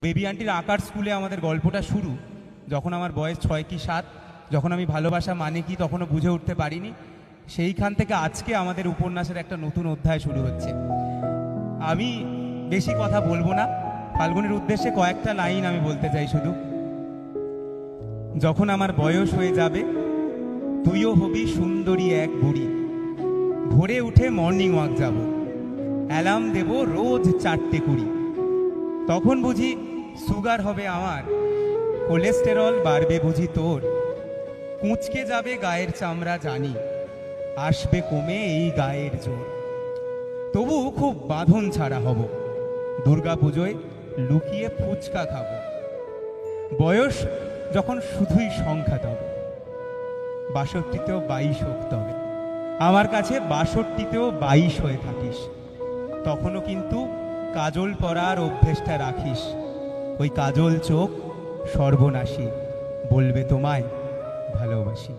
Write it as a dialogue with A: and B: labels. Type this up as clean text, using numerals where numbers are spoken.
A: Baby আন্টির আঁকার স্কুলে আমাদের গল্পটা শুরু যখন আমার বয়স 6 কি 7, যখন আমি ভালোবাসা মানে কি তখনও বুঝে উঠতে পারিনি। সেইখান থেকে আজকে আমাদের উপন্যাসের একটা নতুন অধ্যায় শুরু হচ্ছে। আমি বেশি কথা বলবো না, ফাল্গুনের উদ্দেশ্যে কয়েকটা লাইন আমি বলতে চাই শুধু। যখন আমার বয়স হয়ে যাবে, তুইও হবি সুন্দরী এক বুড়ি, ভোরে উঠে মর্নিং ওয়াক যাব, অ্যালার্ম দেব রোজ 4:20। তখন বুঝি সুগার হবে আমার, কোলেস্টেরল বাড়বে বুঝি তোর, কুঁচকে যাবে গায়ের চামড়া জানি, আসবে কমে এই গায়ের জোর। তবু খুব বাঁধন ছাড়া হব, দুর্গা পুজোয় লুকিয়ে ফুচকা খাব। বয়স যখন শুধুই সংখ্যা তবে, 62তেও 22 হোক তবে, আমার কাছে 62তেও 22 হয়ে থাকিস। তখনও কিন্তু কাজল পরার অভ্যেসটা রাখিস, ওই কাজল চোখ সর্বনাশী, বলবে তোমায় ভালোবাসি।